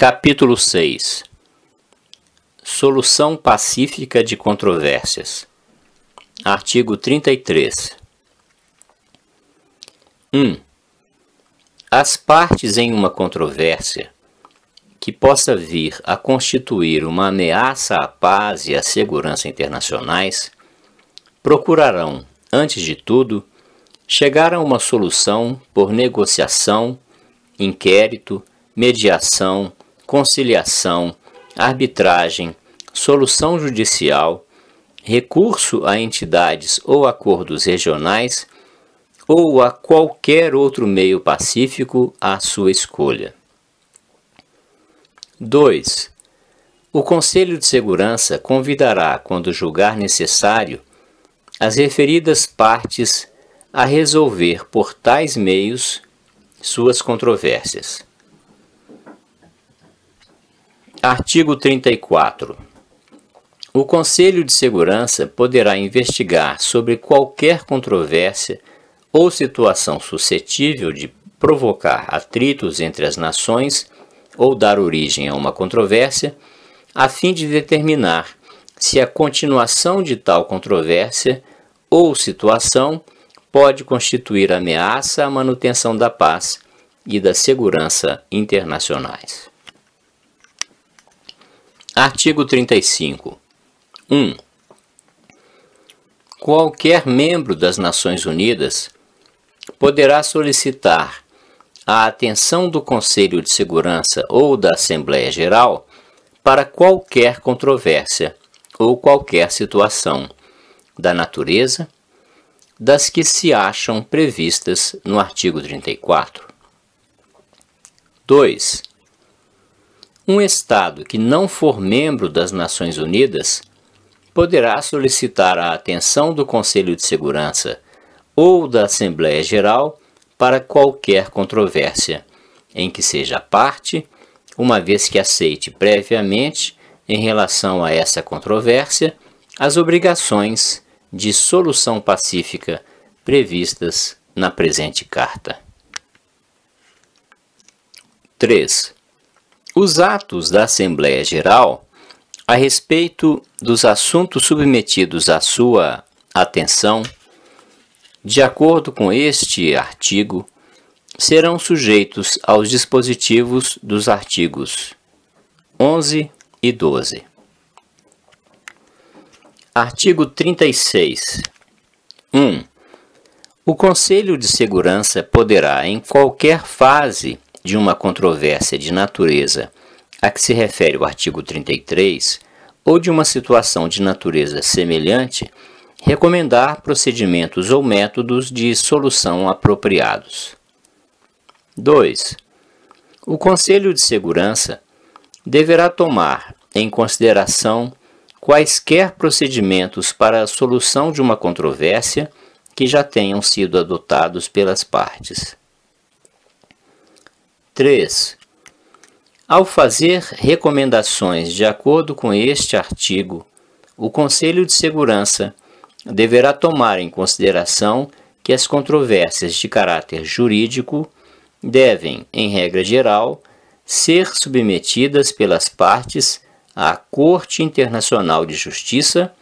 Capítulo 6. Solução pacífica de controvérsias. Artigo 33. 1. As partes em uma controvérsia que possa vir a constituir uma ameaça à paz e à segurança internacionais procurarão, antes de tudo, chegar a uma solução por negociação, inquérito, mediação, conciliação, arbitragem, solução judicial, recurso a entidades ou acordos regionais ou a qualquer outro meio pacífico à sua escolha. 2. O Conselho de Segurança convidará, quando julgar necessário, as referidas partes a resolver por tais meios suas controvérsias. Artigo 34. O Conselho de Segurança poderá investigar sobre qualquer controvérsia ou situação suscetível de provocar atritos entre as nações ou dar origem a uma controvérsia, a fim de determinar se a continuação de tal controvérsia ou situação pode constituir ameaça à manutenção da paz e da segurança internacionais. Artigo 35. 1. Qualquer membro das Nações Unidas poderá solicitar a atenção do Conselho de Segurança ou da Assembleia Geral para qualquer controvérsia ou qualquer situação da natureza das que se acham previstas no artigo 34. 2. Um Estado que não for membro das Nações Unidas poderá solicitar a atenção do Conselho de Segurança ou da Assembleia Geral para qualquer controvérsia em que seja parte, uma vez que aceite previamente, em relação a essa controvérsia, as obrigações de solução pacífica previstas na presente Carta. 3. Os atos da Assembleia Geral a respeito dos assuntos submetidos à sua atenção, de acordo com este artigo, serão sujeitos aos dispositivos dos artigos 11 e 12. Artigo 36. 1. O Conselho de Segurança poderá, em qualquer fase de uma controvérsia de natureza a que se refere o artigo 33, ou de uma situação de natureza semelhante, recomendar procedimentos ou métodos de solução apropriados. 2. O Conselho de Segurança deverá tomar em consideração quaisquer procedimentos para a solução de uma controvérsia que já tenham sido adotados pelas partes. 3. Ao fazer recomendações de acordo com este artigo, o Conselho de Segurança deverá tomar em consideração que as controvérsias de caráter jurídico devem, em regra geral, ser submetidas pelas partes à Corte Internacional de Justiça,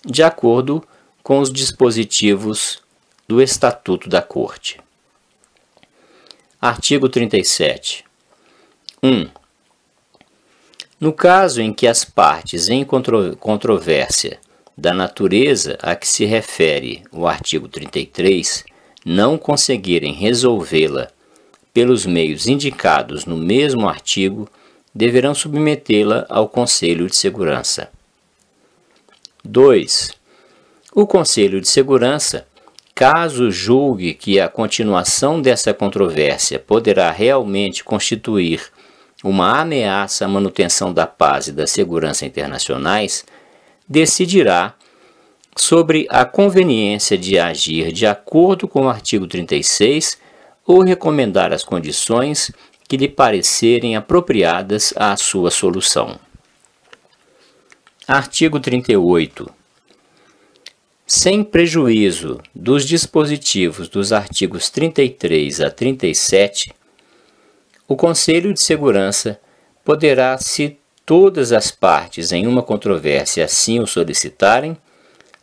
de acordo com os dispositivos do Estatuto da Corte. Artigo 37. 1. No caso em que as partes em controvérsia da natureza a que se refere o artigo 33 não conseguirem resolvê-la pelos meios indicados no mesmo artigo, deverão submetê-la ao Conselho de Segurança. 2. O Conselho de Segurança, caso julgue que a continuação dessa controvérsia poderá realmente constituir uma ameaça à manutenção da paz e da segurança internacionais, decidirá sobre a conveniência de agir de acordo com o artigo 36 ou recomendar as condições que lhe parecerem apropriadas à sua solução. Artigo 38. Sem prejuízo dos dispositivos dos artigos 33 a 37, o Conselho de Segurança poderá, se todas as partes em uma controvérsia assim o solicitarem,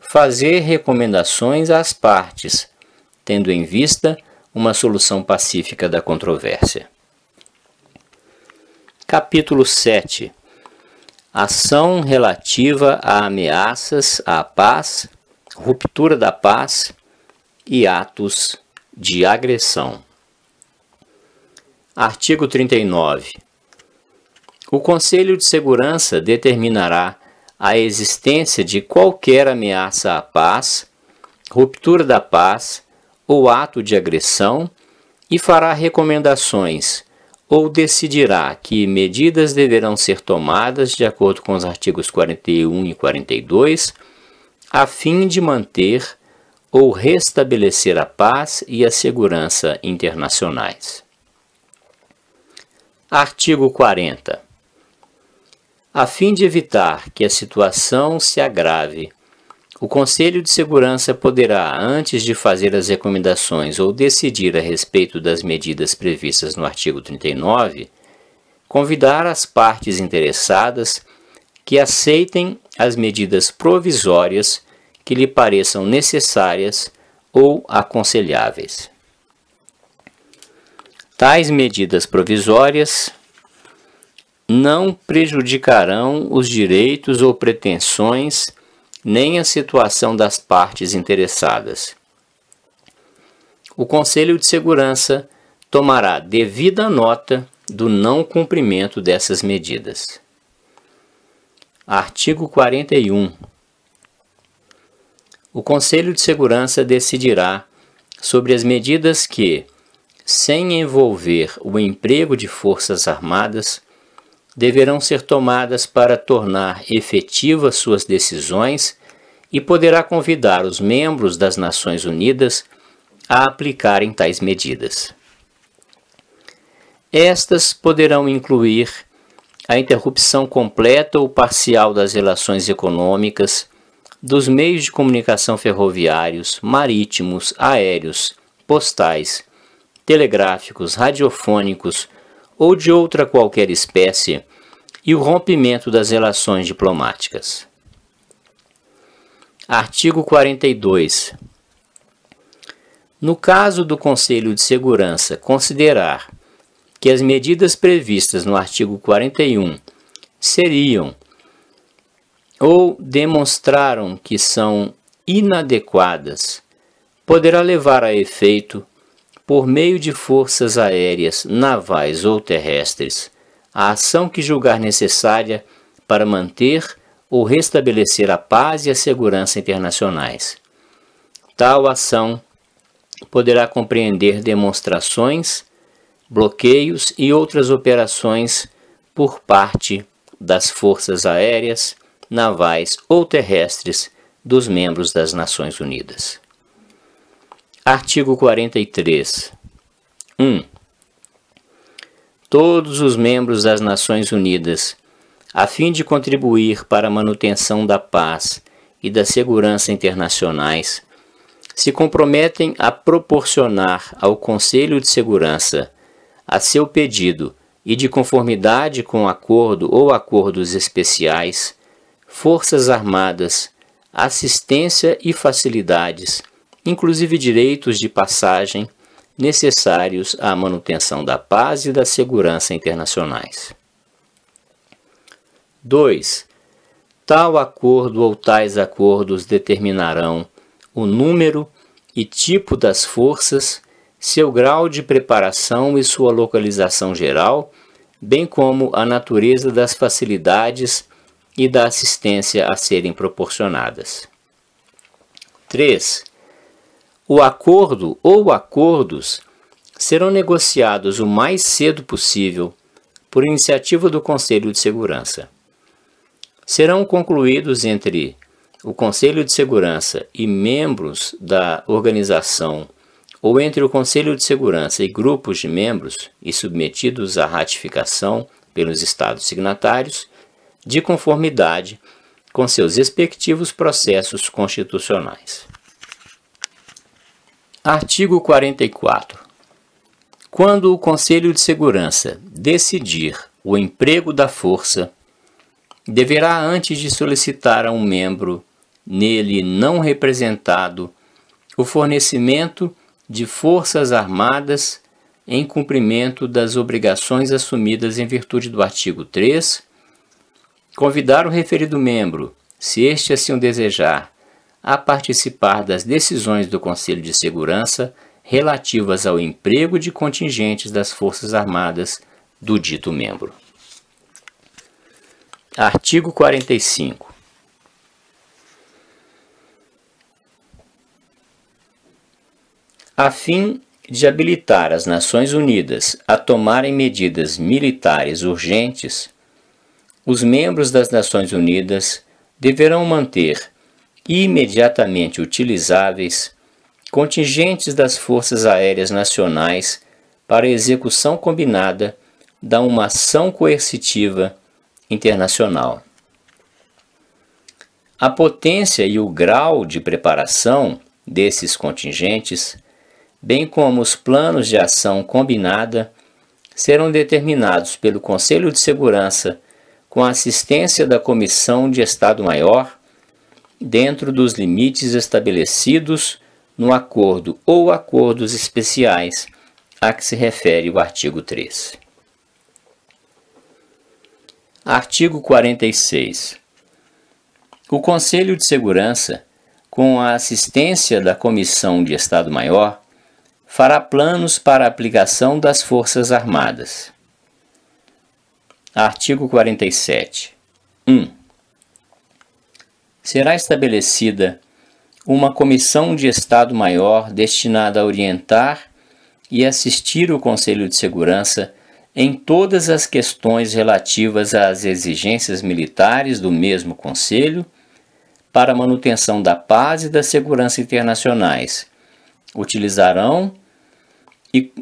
fazer recomendações às partes, tendo em vista uma solução pacífica da controvérsia. Capítulo 7. Ação relativa a ameaças à paz, ruptura da paz e atos de agressão. Artigo 39. O Conselho de Segurança determinará a existência de qualquer ameaça à paz, ruptura da paz ou ato de agressão e fará recomendações ou decidirá que medidas deverão ser tomadas de acordo com os artigos 41 e 42, a fim de manter ou restabelecer a paz e a segurança internacionais. Artigo 40. A fim de evitar que a situação se agrave, o Conselho de Segurança poderá, antes de fazer as recomendações ou decidir a respeito das medidas previstas no artigo 39, convidar as partes interessadas que aceitem as medidas provisórias que lhe pareçam necessárias ou aconselháveis. Tais medidas provisórias não prejudicarão os direitos ou pretensões nem a situação das partes interessadas. O Conselho de Segurança tomará devida nota do não cumprimento dessas medidas. Artigo 41. O Conselho de Segurança decidirá sobre as medidas que, sem envolver o emprego de forças armadas, deverão ser tomadas para tornar efetivas suas decisões e poderá convidar os membros das Nações Unidas a aplicarem tais medidas. Estas poderão incluir a interrupção completa ou parcial das relações econômicas, dos meios de comunicação ferroviários, marítimos, aéreos, postais, telegráficos, radiofônicos ou de outra qualquer espécie, e o rompimento das relações diplomáticas. Artigo 42. No caso do Conselho de Segurança considerar que as medidas previstas no artigo 41 seriam ou demonstraram que são inadequadas, poderá levar a efeito, por meio de forças aéreas, navais ou terrestres, a ação que julgar necessária para manter ou restabelecer a paz e a segurança internacionais. Tal ação poderá compreender demonstrações, bloqueios e outras operações por parte das forças aéreas, navais ou terrestres dos membros das Nações Unidas. Artigo 43. 1. Todos os membros das Nações Unidas, a fim de contribuir para a manutenção da paz e da segurança internacionais, se comprometem a proporcionar ao Conselho de Segurança, a seu pedido e de conformidade com acordo ou acordos especiais, forças armadas, assistência e facilidades, inclusive direitos de passagem, necessários à manutenção da paz e da segurança internacionais. 2. Tal acordo ou tais acordos determinarão o número e tipo das forças, seu grau de preparação e sua localização geral, bem como a natureza das facilidades e da assistência a serem proporcionadas. 3. O acordo ou acordos serão negociados o mais cedo possível por iniciativa do Conselho de Segurança. Serão concluídos entre o Conselho de Segurança e membros da organização ou entre o Conselho de Segurança e grupos de membros e submetidos à ratificação pelos Estados signatários, de conformidade com seus respectivos processos constitucionais. Artigo 44. Quando o Conselho de Segurança decidir o emprego da força, deverá, antes de solicitar a um membro nele não representado o fornecimento de forças armadas em cumprimento das obrigações assumidas em virtude do artigo 3, convidar o referido membro, se este assim o desejar, a participar das decisões do Conselho de Segurança relativas ao emprego de contingentes das Forças Armadas do dito membro. Artigo 45. A fim de habilitar as Nações Unidas a tomarem medidas militares urgentes, os membros das Nações Unidas deverão manter imediatamente utilizáveis contingentes das Forças Aéreas Nacionais para execução combinada da uma ação coercitiva internacional. A potência e o grau de preparação desses contingentes, bem como os planos de ação combinada, serão determinados pelo Conselho de Segurança com a assistência da Comissão de Estado-Maior, dentro dos limites estabelecidos no acordo ou acordos especiais a que se refere o artigo 3. Artigo 46. O Conselho de Segurança, com a assistência da Comissão de Estado-Maior, fará planos para a aplicação das Forças Armadas. Artigo 47. 1. Será estabelecida uma Comissão de Estado-Maior destinada a orientar e assistir o Conselho de Segurança em todas as questões relativas às exigências militares do mesmo Conselho para a manutenção da paz e da segurança internacionais. Utilizarão e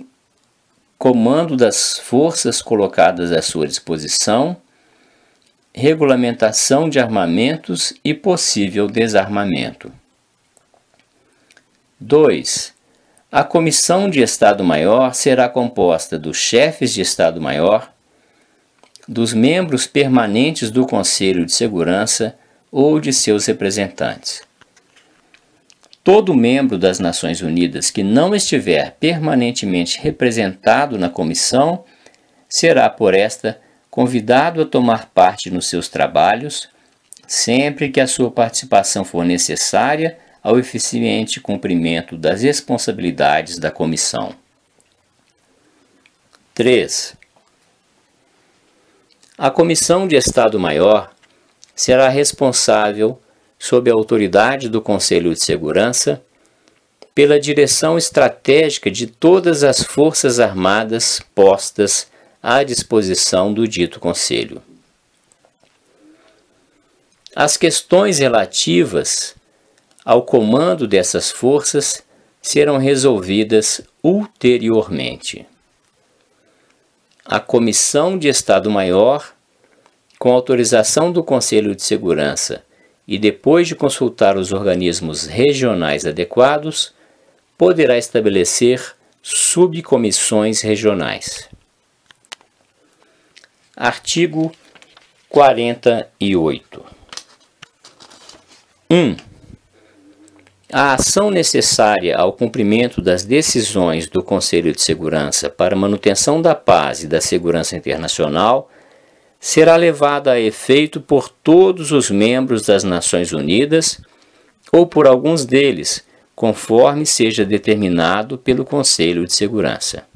comando das forças colocadas à sua disposição, regulamentação de armamentos e possível desarmamento. 2. A Comissão de Estado-Maior será composta dos chefes de Estado-Maior, dos membros permanentes do Conselho de Segurança ou de seus representantes. Todo membro das Nações Unidas que não estiver permanentemente representado na comissão será, por esta, convidado a tomar parte nos seus trabalhos, sempre que a sua participação for necessária ao eficiente cumprimento das responsabilidades da comissão. 3. A Comissão de Estado-Maior será responsável, sob a autoridade do Conselho de Segurança, pela direção estratégica de todas as forças armadas postas à disposição do dito Conselho. As questões relativas ao comando dessas forças serão resolvidas ulteriormente. A Comissão de Estado-Maior, com autorização do Conselho de Segurança e depois de consultar os organismos regionais adequados, poderá estabelecer subcomissões regionais. Artigo 48. 1. A ação necessária ao cumprimento das decisões do Conselho de Segurança para a manutenção da paz e da segurança internacional será levada a efeito por todos os membros das Nações Unidas ou por alguns deles, conforme seja determinado pelo Conselho de Segurança.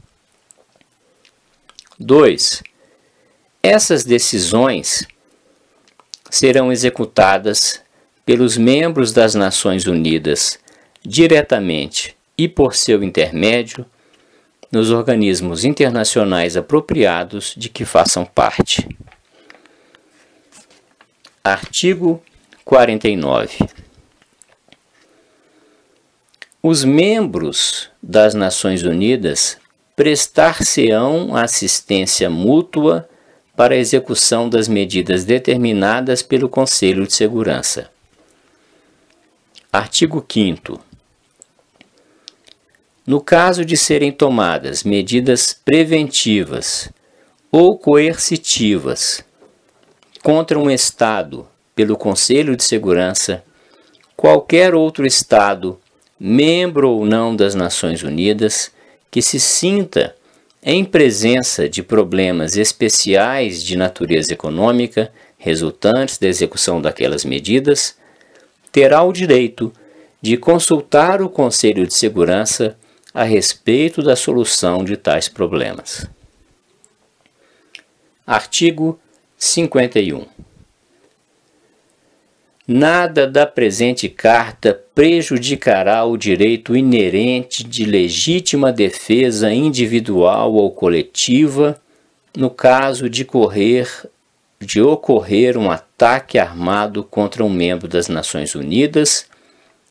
2. Essas decisões serão executadas pelos membros das Nações Unidas diretamente e por seu intermédio nos organismos internacionais apropriados de que façam parte. Artigo 49. Os membros das Nações Unidas prestar-se-ão assistência mútua para a execução das medidas determinadas pelo Conselho de Segurança. Artigo 5º. No caso de serem tomadas medidas preventivas ou coercitivas contra um Estado pelo Conselho de Segurança, qualquer outro Estado, membro ou não das Nações Unidas, que se sinta em presença de problemas especiais de natureza econômica resultantes da execução daquelas medidas, terá o direito de consultar o Conselho de Segurança a respeito da solução de tais problemas. Artigo 51. Nada da presente Carta prejudicará o direito inerente de legítima defesa individual ou coletiva no caso de ocorrer um ataque armado contra um membro das Nações Unidas,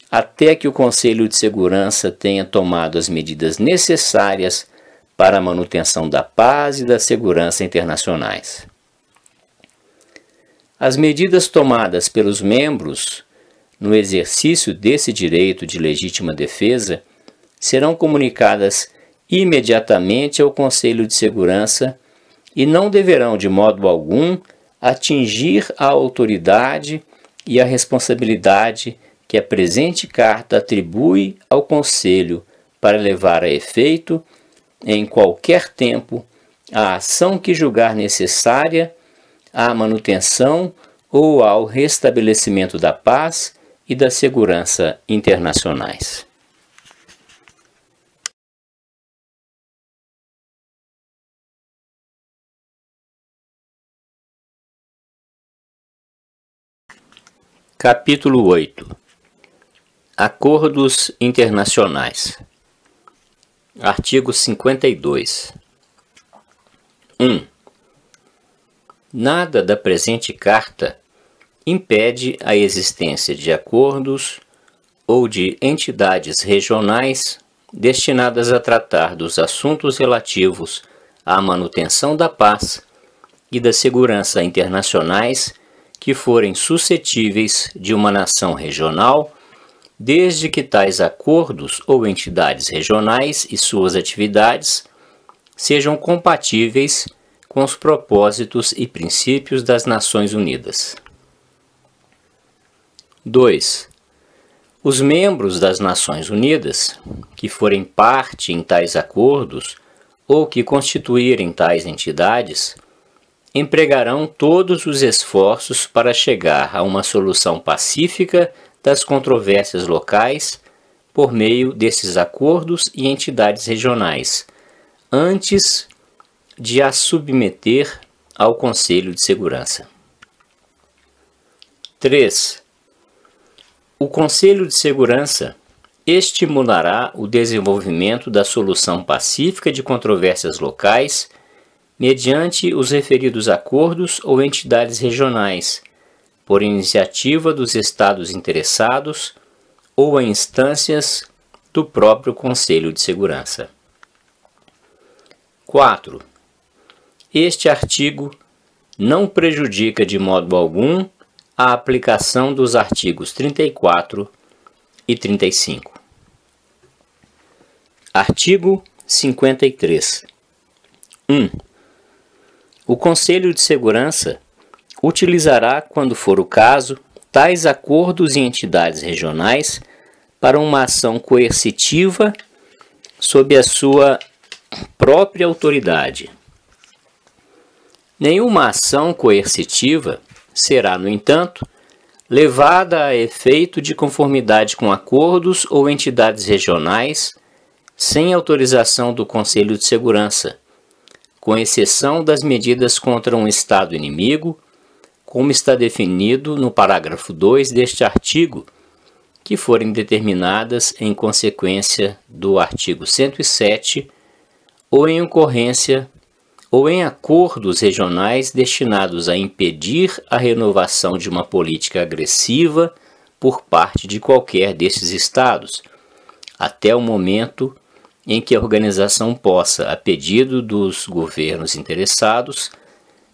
até que o Conselho de Segurança tenha tomado as medidas necessárias para a manutenção da paz e da segurança internacionais. As medidas tomadas pelos membros no exercício desse direito de legítima defesa serão comunicadas imediatamente ao Conselho de Segurança e não deverão, de modo algum, atingir a autoridade e a responsabilidade que a presente Carta atribui ao Conselho para levar a efeito, em qualquer tempo, a ação que julgar necessária à manutenção ou ao restabelecimento da paz e da segurança internacionais. Capítulo 8. Acordos internacionais. Artigo 52. 1. Nada da presente Carta impede a existência de acordos ou de entidades regionais destinadas a tratar dos assuntos relativos à manutenção da paz e da segurança internacionais que forem suscetíveis de uma nação regional, desde que tais acordos ou entidades regionais e suas atividades sejam compatíveis com os propósitos e princípios das Nações Unidas. 2. Os membros das Nações Unidas, que forem parte em tais acordos ou que constituírem tais entidades, empregarão todos os esforços para chegar a uma solução pacífica das controvérsias locais por meio desses acordos e entidades regionais, antes de a submeter ao Conselho de Segurança. 3. O Conselho de Segurança estimulará o desenvolvimento da solução pacífica de controvérsias locais mediante os referidos acordos ou entidades regionais, por iniciativa dos Estados interessados ou a instâncias do próprio Conselho de Segurança. 4. Este artigo não prejudica de modo algum a aplicação dos artigos 34 e 35. Artigo 53. 1. O Conselho de Segurança utilizará, quando for o caso, tais acordos e entidades regionais para uma ação coercitiva sob a sua própria autoridade. Nenhuma ação coercitiva será, no entanto, levada a efeito de conformidade com acordos ou entidades regionais sem autorização do Conselho de Segurança, com exceção das medidas contra um Estado inimigo, como está definido no parágrafo 2 deste artigo, que forem determinadas em consequência do artigo 107 ou em ocorrência ou em acordos regionais destinados a impedir a renovação de uma política agressiva por parte de qualquer desses estados, até o momento em que a organização possa, a pedido dos governos interessados,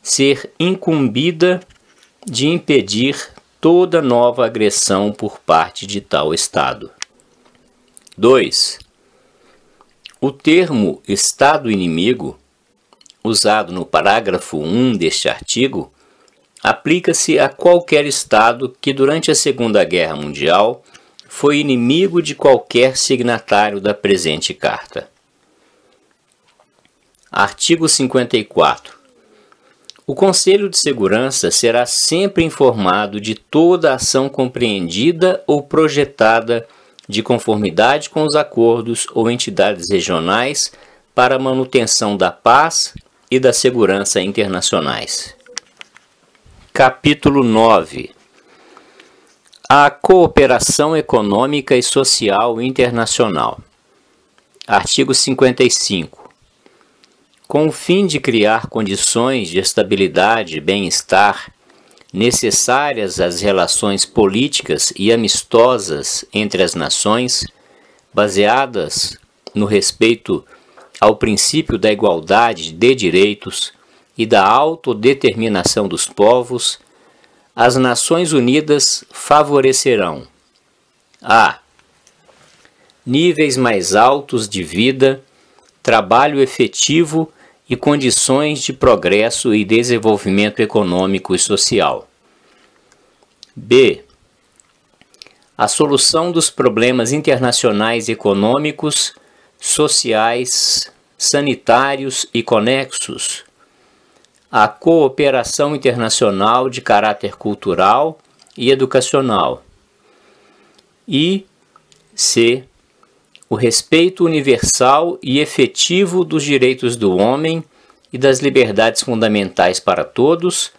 ser incumbida de impedir toda nova agressão por parte de tal estado. 2. O termo Estado inimigo usado no parágrafo 1 deste artigo, aplica-se a qualquer Estado que durante a Segunda Guerra Mundial foi inimigo de qualquer signatário da presente Carta. Artigo 54. O Conselho de Segurança será sempre informado de toda ação compreendida ou projetada de conformidade com os acordos ou entidades regionais para a manutenção da paz e da segurança internacionais. Capítulo 9. A cooperação econômica e social internacional. Artigo 55. Com o fim de criar condições de estabilidade e bem-estar necessárias às relações políticas e amistosas entre as nações, baseadas no respeito ao princípio da igualdade de direitos e da autodeterminação dos povos, as Nações Unidas favorecerão a. Níveis mais altos de vida, trabalho efetivo e condições de progresso e desenvolvimento econômico e social. B. A solução dos problemas internacionais econômicos, sociais, sanitários e conexos. A cooperação internacional de caráter cultural e educacional. E C. O respeito universal e efetivo dos direitos do homem e das liberdades fundamentais para todos,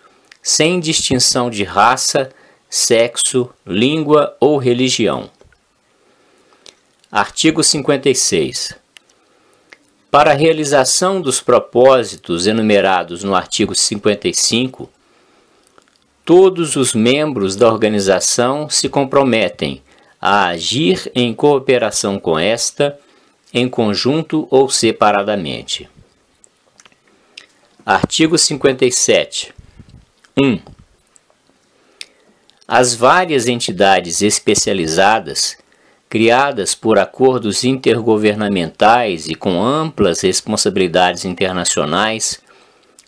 sem distinção de raça, sexo, língua ou religião. Artigo 56. Para a realização dos propósitos enumerados no artigo 55, todos os membros da organização se comprometem a agir em cooperação com esta, em conjunto ou separadamente. Artigo 57. 1. As várias entidades especializadas, criadas por acordos intergovernamentais e com amplas responsabilidades internacionais,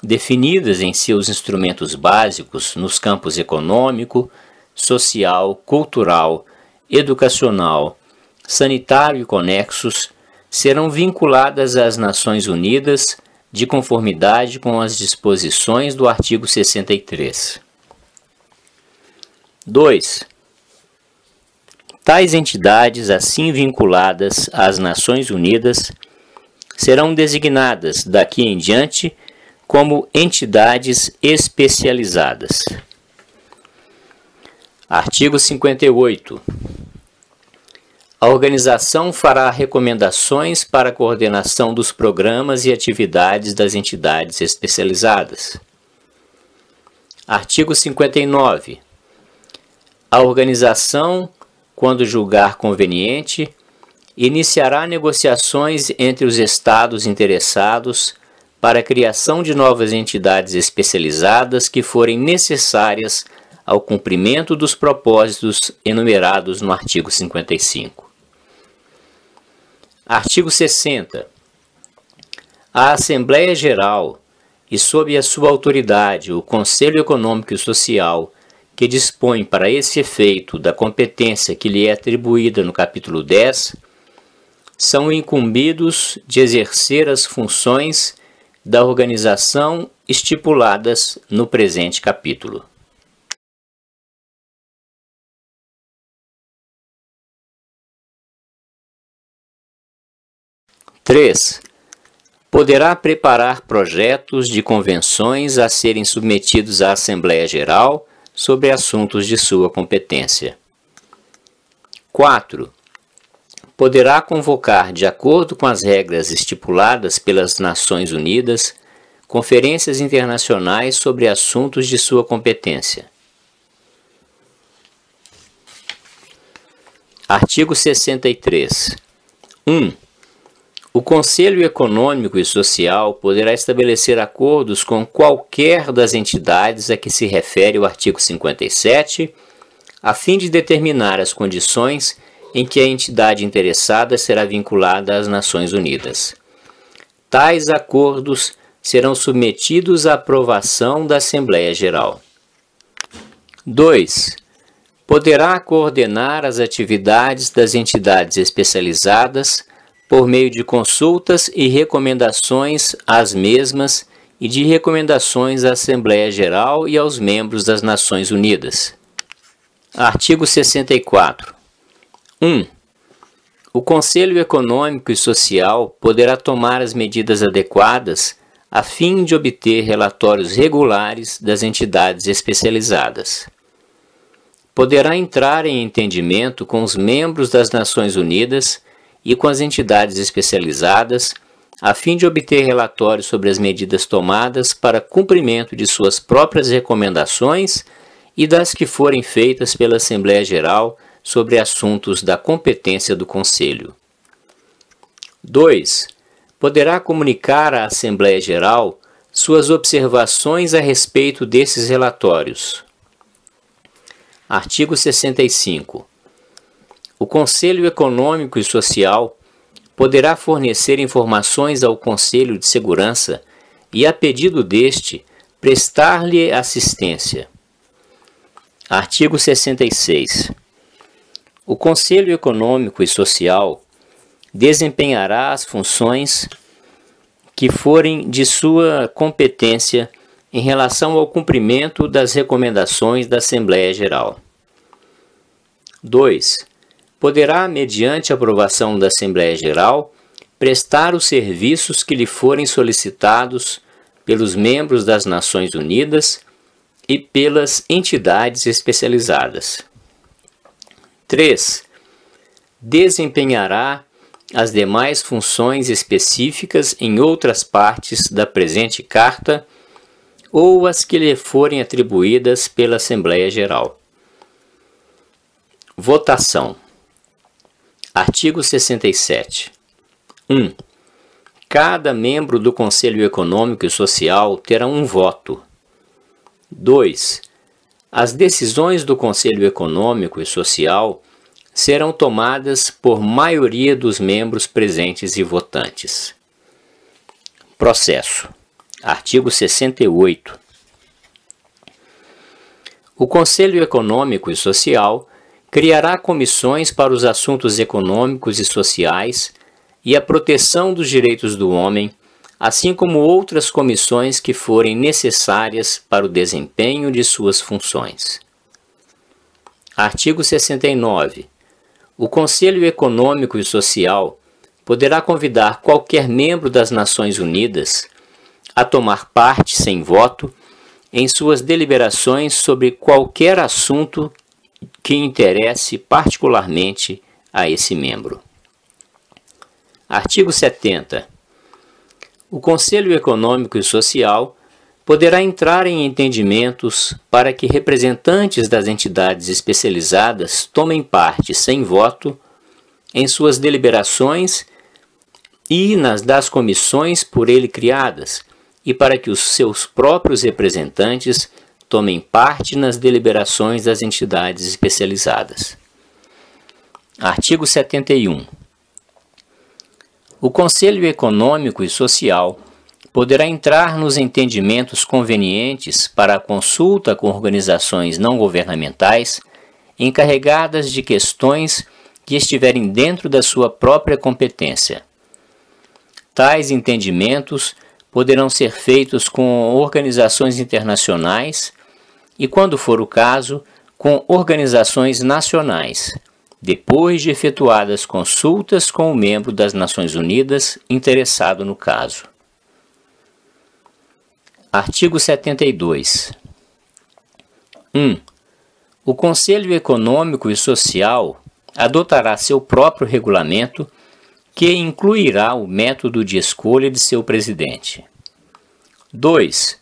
definidas em seus instrumentos básicos nos campos econômico, social, cultural, educacional, sanitário e conexos, serão vinculadas às Nações Unidas de conformidade com as disposições do artigo 63. 2. Tais entidades, assim vinculadas às Nações Unidas, serão designadas daqui em diante como entidades especializadas. Artigo 58. A organização fará recomendações para a coordenação dos programas e atividades das entidades especializadas. Artigo 59. A organização, quando julgar conveniente, iniciará negociações entre os Estados interessados para a criação de novas entidades especializadas que forem necessárias ao cumprimento dos propósitos enumerados no artigo 55. Artigo 60. A Assembleia Geral e, sob a sua autoridade, o Conselho Econômico e Social, que dispõe para esse efeito da competência que lhe é atribuída no capítulo 10, são incumbidos de exercer as funções da organização estipuladas no presente capítulo. (3) Poderá preparar projetos de convenções a serem submetidos à Assembleia Geral sobre assuntos de sua competência. 4. Poderá convocar, de acordo com as regras estipuladas pelas Nações Unidas, conferências internacionais sobre assuntos de sua competência. Artigo 63. 1. O Conselho Econômico e Social poderá estabelecer acordos com qualquer das entidades a que se refere o artigo 57, a fim de determinar as condições em que a entidade interessada será vinculada às Nações Unidas. Tais acordos serão submetidos à aprovação da Assembleia Geral. 2. Poderá coordenar as atividades das entidades especializadas por meio de consultas e recomendações às mesmas e de recomendações à Assembleia Geral e aos membros das Nações Unidas. Artigo 64. 1. O Conselho Econômico e Social poderá tomar as medidas adequadas a fim de obter relatórios regulares das entidades especializadas. Poderá entrar em entendimento com os membros das Nações Unidas e com as entidades especializadas, a fim de obter relatórios sobre as medidas tomadas para cumprimento de suas próprias recomendações e das que forem feitas pela Assembleia Geral sobre assuntos da competência do Conselho. 2. Poderá comunicar à Assembleia Geral suas observações a respeito desses relatórios. Artigo 65. O Conselho Econômico e Social poderá fornecer informações ao Conselho de Segurança e, a pedido deste, prestar-lhe assistência. Artigo 66. O Conselho Econômico e Social desempenhará as funções que forem de sua competência em relação ao cumprimento das recomendações da Assembleia Geral. 2. Poderá, mediante aprovação da Assembleia Geral, prestar os serviços que lhe forem solicitados pelos membros das Nações Unidas e pelas entidades especializadas. 3. Desempenhará as demais funções específicas em outras partes da presente Carta ou as que lhe forem atribuídas pela Assembleia Geral. Votação. Artigo 67. 1. Cada membro do Conselho Econômico e Social terá um voto. 2. As decisões do Conselho Econômico e Social serão tomadas por maioria dos membros presentes e votantes. Processo. Artigo 68. O Conselho Econômico e Social criará comissões para os assuntos econômicos e sociais e a proteção dos direitos do homem, assim como outras comissões que forem necessárias para o desempenho de suas funções. Artigo 69. O Conselho Econômico e Social poderá convidar qualquer membro das Nações Unidas a tomar parte sem voto em suas deliberações sobre qualquer assunto que interesse particularmente a esse membro. Artigo 70. O Conselho Econômico e Social poderá entrar em entendimentos para que representantes das entidades especializadas tomem parte sem voto em suas deliberações e nas das comissões por ele criadas, e para que os seus próprios representantes tomem parte nas deliberações das entidades especializadas. Artigo 71. O Conselho Econômico e Social poderá entrar nos entendimentos convenientes para a consulta com organizações não governamentais encarregadas de questões que estiverem dentro da sua própria competência. Tais entendimentos poderão ser feitos com organizações internacionais e, quando for o caso, com organizações nacionais, depois de efetuadas consultas com o membro das Nações Unidas interessado no caso. Artigo 72. 1. O Conselho Econômico e Social adotará seu próprio regulamento, que incluirá o método de escolha de seu presidente. 2.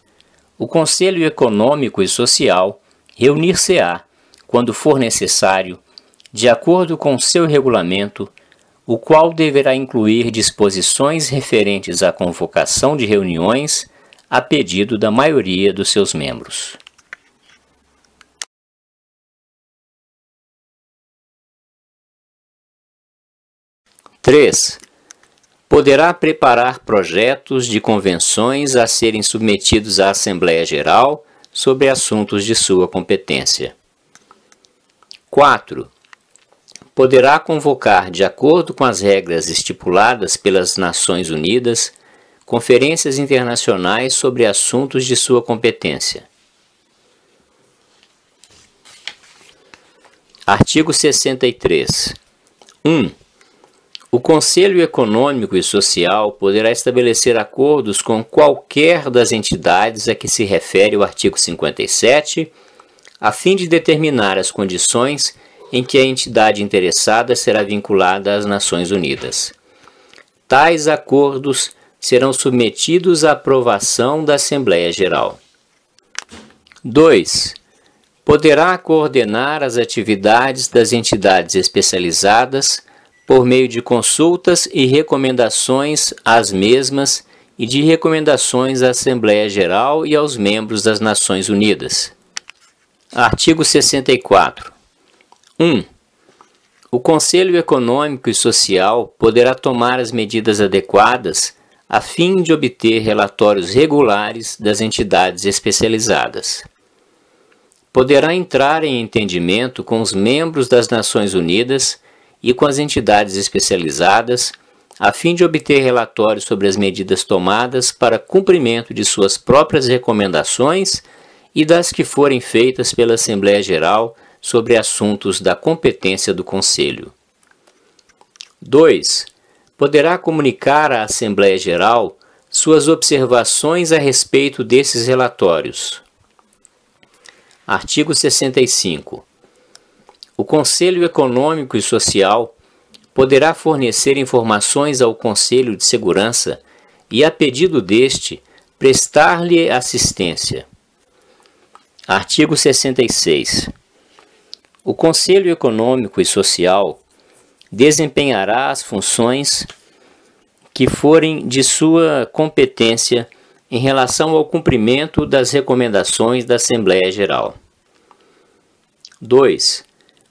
O Conselho Econômico e Social reunir-se-á, quando for necessário, de acordo com seu regulamento, o qual deverá incluir disposições referentes à convocação de reuniões a pedido da maioria dos seus membros. (3) Poderá preparar projetos de convenções a serem submetidos à Assembleia Geral sobre assuntos de sua competência. 4. Poderá convocar, de acordo com as regras estipuladas pelas Nações Unidas, conferências internacionais sobre assuntos de sua competência. Artigo 63. 1. O Conselho Econômico e Social poderá estabelecer acordos com qualquer das entidades a que se refere o artigo 57, a fim de determinar as condições em que a entidade interessada será vinculada às Nações Unidas. Tais acordos serão submetidos à aprovação da Assembleia Geral. 2. Poderá coordenar as atividades das entidades especializadas por meio de consultas e recomendações às mesmas e de recomendações à Assembleia Geral e aos membros das Nações Unidas. Artigo 64. 1. O Conselho Econômico e Social poderá tomar as medidas adequadas a fim de obter relatórios regulares das entidades especializadas. Poderá entrar em entendimento com os membros das Nações Unidas e com as entidades especializadas, a fim de obter relatórios sobre as medidas tomadas para cumprimento de suas próprias recomendações e das que forem feitas pela Assembleia Geral sobre assuntos da competência do Conselho. 2. Poderá comunicar à Assembleia Geral suas observações a respeito desses relatórios. Artigo 65. O Conselho Econômico e Social poderá fornecer informações ao Conselho de Segurança e, a pedido deste, prestar-lhe assistência. Artigo 66. O Conselho Econômico e Social desempenhará as funções que forem de sua competência em relação ao cumprimento das recomendações da Assembleia Geral. 2.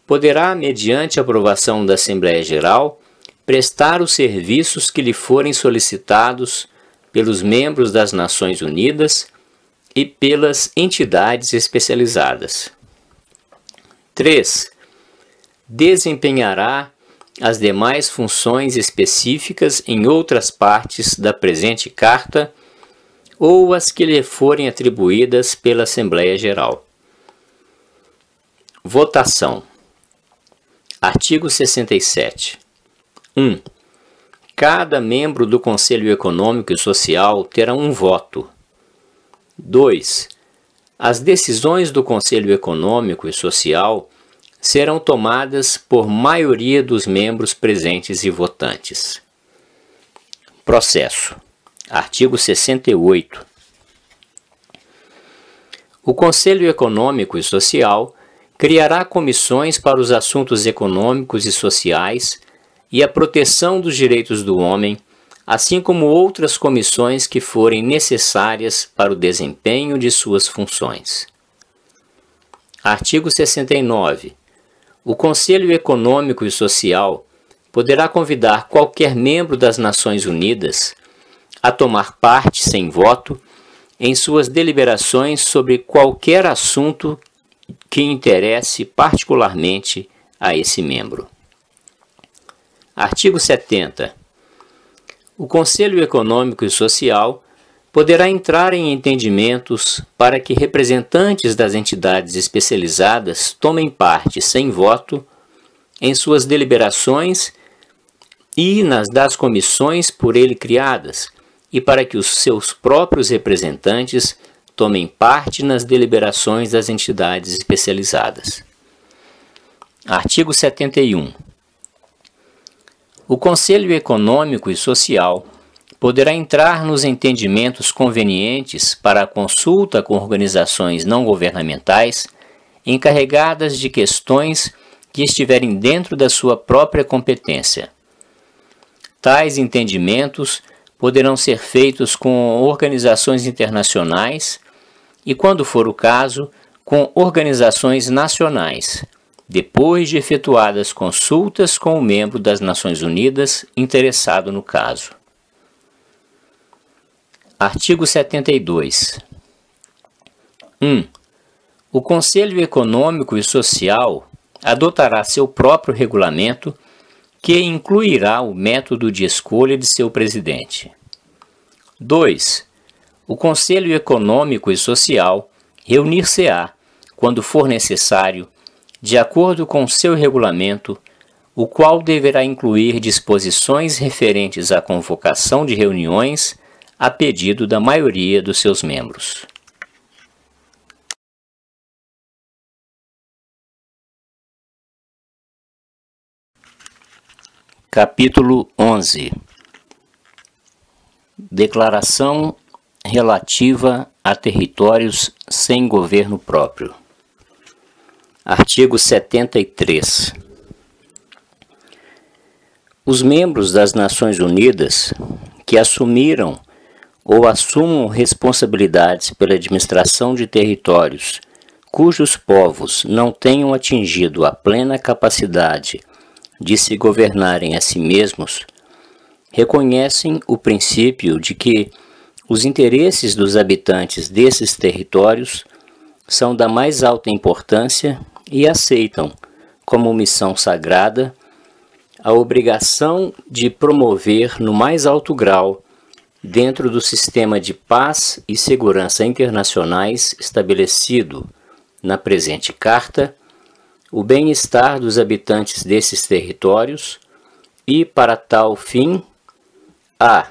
Poderá, mediante aprovação da Assembleia Geral, prestar os serviços que lhe forem solicitados pelos membros das Nações Unidas e pelas entidades especializadas. 3. Desempenhará as demais funções específicas em outras partes da presente Carta ou as que lhe forem atribuídas pela Assembleia Geral. Votação. Artigo 67. 1. Cada membro do Conselho Econômico e Social terá um voto. 2. As decisões do Conselho Econômico e Social serão tomadas por maioria dos membros presentes e votantes. Processo. Artigo 68. O Conselho Econômico e Social criará comissões para os assuntos econômicos e sociais e a proteção dos direitos do homem, assim como outras comissões que forem necessárias para o desempenho de suas funções. Artigo 69. O Conselho Econômico e Social poderá convidar qualquer membro das Nações Unidas a tomar parte sem voto em suas deliberações sobre qualquer assunto que interesse particularmente a esse membro. Artigo 70. O Conselho Econômico e Social poderá entrar em entendimentos para que representantes das entidades especializadas tomem parte sem voto em suas deliberações e nas das comissões por ele criadas, e para que os seus próprios representantes tomem parte nas deliberações das entidades especializadas. Artigo 71. O Conselho Econômico e Social poderá entrar nos entendimentos convenientes para a consulta com organizações não governamentais encarregadas de questões que estiverem dentro da sua própria competência. Tais entendimentos poderão ser feitos com organizações internacionais e, quando for o caso, com organizações nacionais, depois de efetuadas consultas com o membro das Nações Unidas interessado no caso. Artigo 72. 1. O Conselho Econômico e Social adotará seu próprio regulamento, que incluirá o método de escolha de seu presidente. 2. O Conselho Econômico e Social reunir-se-á, quando for necessário, de acordo com seu regulamento, o qual deverá incluir disposições referentes à convocação de reuniões a pedido da maioria dos seus membros. Capítulo 11. Declaração relativa a territórios sem governo próprio. Artigo 73. Os membros das Nações Unidas que assumiram ou assumam responsabilidades pela administração de territórios cujos povos não tenham atingido a plena capacidade de se governarem a si mesmos, reconhecem o princípio de que os interesses dos habitantes desses territórios são da mais alta importância e aceitam, como missão sagrada, a obrigação de promover no mais alto grau, dentro do sistema de paz e segurança internacionais estabelecido na presente Carta, o bem-estar dos habitantes desses territórios e, para tal fim, a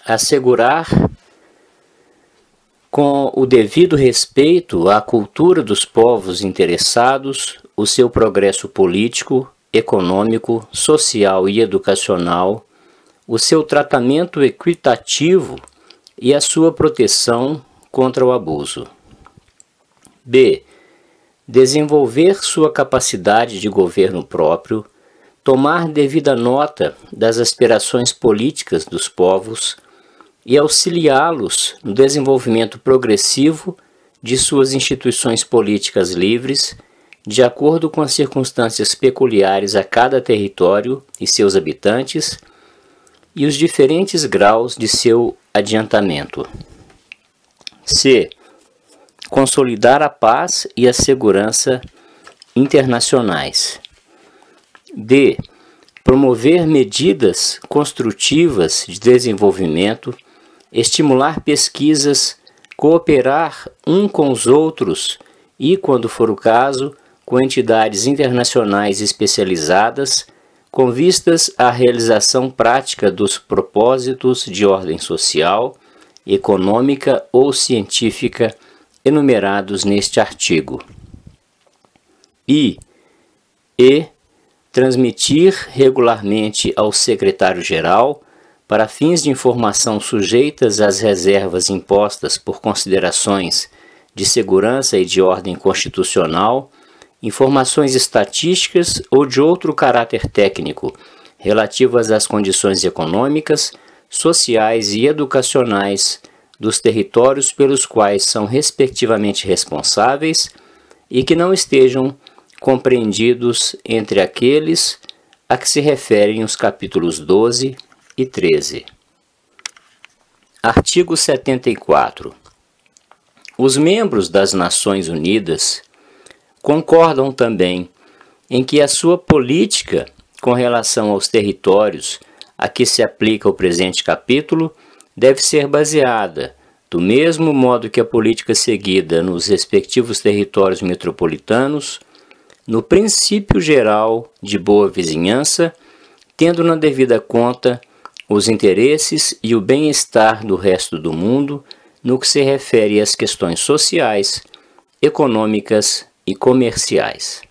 assegurar, com o devido respeito à cultura dos povos interessados, o seu progresso político, econômico, social e educacional, o seu tratamento equitativo e a sua proteção contra o abuso. B. Desenvolver sua capacidade de governo próprio, tomar devida nota das aspirações políticas dos povos e auxiliá-los no desenvolvimento progressivo de suas instituições políticas livres, de acordo com as circunstâncias peculiares a cada território e seus habitantes e os diferentes graus de seu adiantamento. C. Consolidar a paz e a segurança internacionais. D. Promover medidas construtivas de desenvolvimento, estimular pesquisas, cooperar um com os outros e, quando for o caso, com entidades internacionais especializadas, com vistas à realização prática dos propósitos de ordem social, econômica ou científica enumerados neste artigo. E transmitir regularmente ao secretário-geral, para fins de informação sujeitas às reservas impostas por considerações de segurança e de ordem constitucional, informações estatísticas ou de outro caráter técnico relativas às condições econômicas, sociais e educacionais dos territórios pelos quais são respectivamente responsáveis e que não estejam compreendidos entre aqueles a que se referem os capítulos 12 e 13. Artigo 74. Os membros das Nações Unidas concordam também em que a sua política com relação aos territórios a que se aplica o presente capítulo deve ser baseada, do mesmo modo que a política seguida nos respectivos territórios metropolitanos, no princípio geral de boa vizinhança, tendo na devida conta os interesses e o bem-estar do resto do mundo no que se refere às questões sociais, econômicas e comerciais.